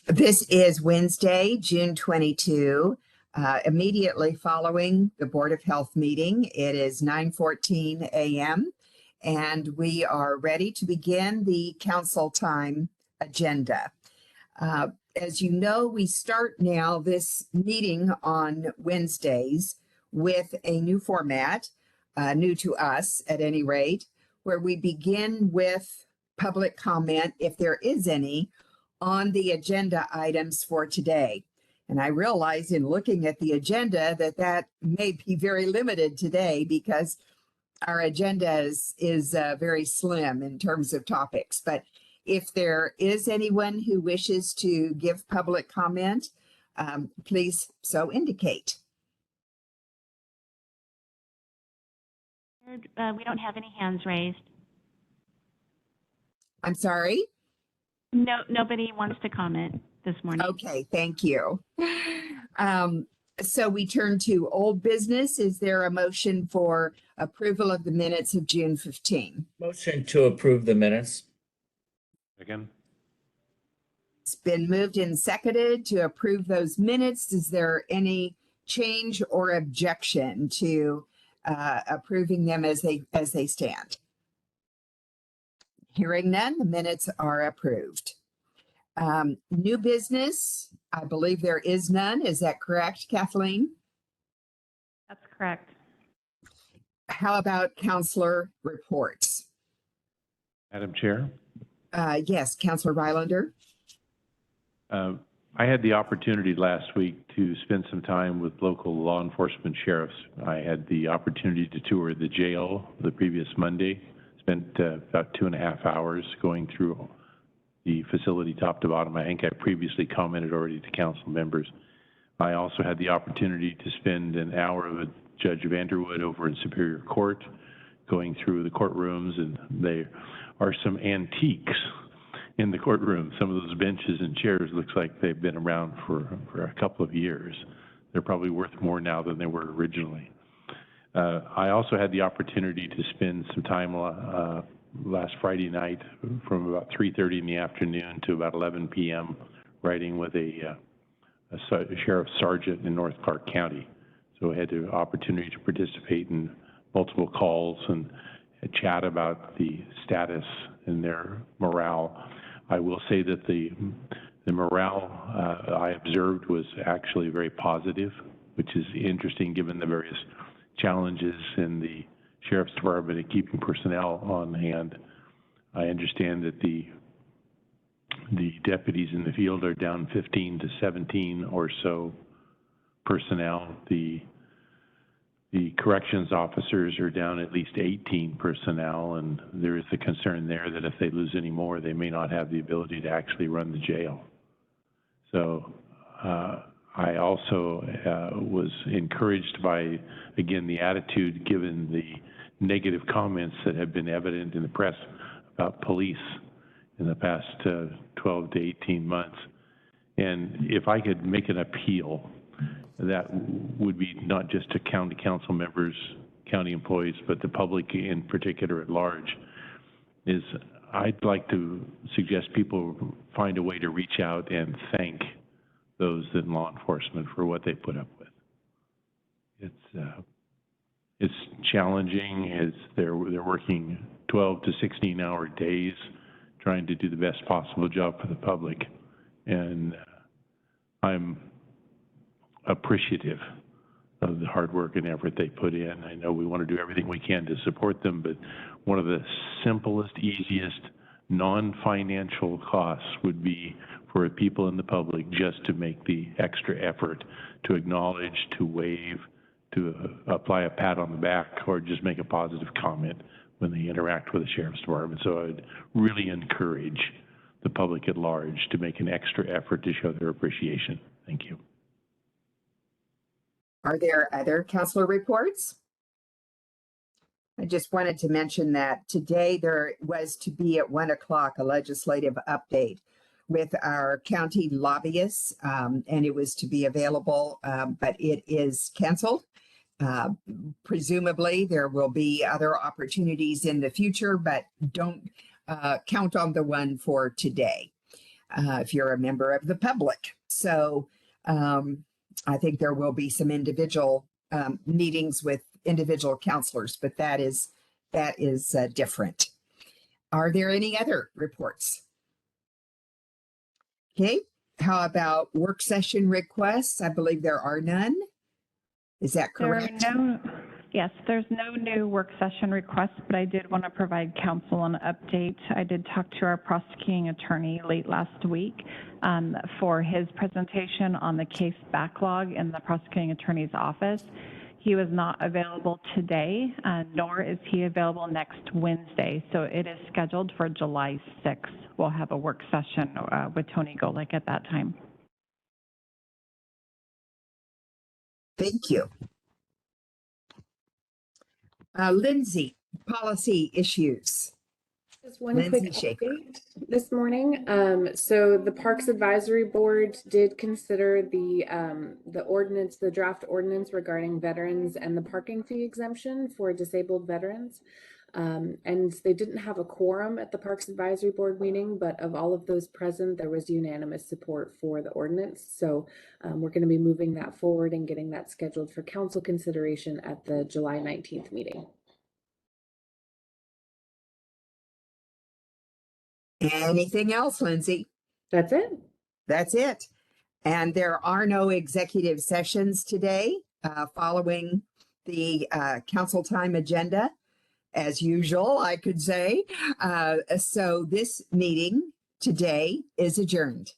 This is Wednesday, June 22, immediately following the Board of Health meeting. It is 9:14 a.m. and we are ready to begin the council time agenda. As you know, we start now this meeting on Wednesdays with a new format, new to us at any rate, where we begin with public comment, if there is any, on the agenda items for today. And I realize in looking at the agenda that may be very limited today because our agenda is very slim in terms of topics. But if there is anyone who wishes to give public comment, please so indicate. We don't have any hands raised. I'm sorry? No, nobody wants to comment this morning. Okay, thank you. So we turn to old business. Is there a motion for approval of the minutes of June 15? Motion to approve the minutes. Second. It's been moved and seconded to approve those minutes. Is there any change or objection to approving them as they stand? Hearing none, the minutes are approved. New business, I believe there is none. Is that correct, Kathleen? That's correct. How about counselor reports? Madam Chair, Yes, Counselor Rylander. I had the opportunity last week to spend some time with local law enforcement sheriffs. I had the opportunity to tour the jail the previous Monday, spent about 2.5 hours going through the facility top to bottom. I think I previously commented already to council members. I also had the opportunity to spend an hour with Judge Vanderwood over in Superior Court, going through the courtrooms, and there are some antiques in the courtroom. Some of those benches and chairs looks like they've been around for a couple of years. They're probably worth more now than they were originally. I also had the opportunity to spend some time last Friday night from about 3:30 in the afternoon to about 11 p.m. riding with a sheriff's sergeant in North Clark County. So I had the opportunity to participate in multiple calls and chat about the status and their morale. I will say that the morale I observed was actually very positive, which is interesting given the various challenges in the Sheriff's Department at keeping personnel on hand. I understand that the deputies in the field are down 15 to 17 or so personnel. The corrections officers are down at least 18 personnel, and there is the concern there that if they lose any more, they may not have the ability to actually run the jail. So I also was encouraged by, again, the attitude given the negative comments that have been evident in the press about police in the past 12 to 18 months. And if I could make an appeal, that would be not just to county council members, county employees, but the public in particular at large, is I'd like to suggest people find a way to reach out and thank those in law enforcement for what they put up with. It's challenging. They're working 12 to 16-hour days trying to do the best possible job for the public. And I'm appreciative of the hard work and effort they put in. I know we want to do everything we can to support them, but one of the simplest, easiest, non-financial costs would be for people in the public just to make the extra effort to acknowledge, to wave, to apply a pat on the back, or just make a positive comment when they interact with the Sheriff's Department. So I'd really encourage the public at large to make an extra effort to show their appreciation. Thank you. Are there other counselor reports? I just wanted to mention that today there was to be at 1 o'clock a legislative update with our county lobbyists, and it was to be available, but it is canceled. Presumably there will be other opportunities in the future, but don't count on the one for today. if you're a member of the public. So I think there will be some individual meetings with individual counselors, but that is different. Are there any other reports? Okay, how about work session requests? I believe there are none. Is that correct? Yes, there's no new work session requests, but I did want to provide council an update. I did talk to our prosecuting attorney late last week for his presentation on the case backlog in the prosecuting attorney's office. He was not available today, nor is he available next Wednesday. So it is scheduled for July 6th. We'll have a work session with Tony Golick at that time. Thank you. Lindsay, policy issues. Just one Lindsay quick Schaefer. update this morning. So the Parks Advisory Board did consider the ordinance, the draft ordinance regarding veterans and the parking fee exemption for disabled veterans. And they didn't have a quorum at the Parks Advisory Board meeting, but of all of those present, there was unanimous support for the ordinance. So we're going to be moving that forward and getting that scheduled for council consideration at the July 19th meeting. Anything else, Lindsay? That's it. That's it. And there are no executive sessions today following the council time agenda, as usual, I could say. So this meeting today is adjourned.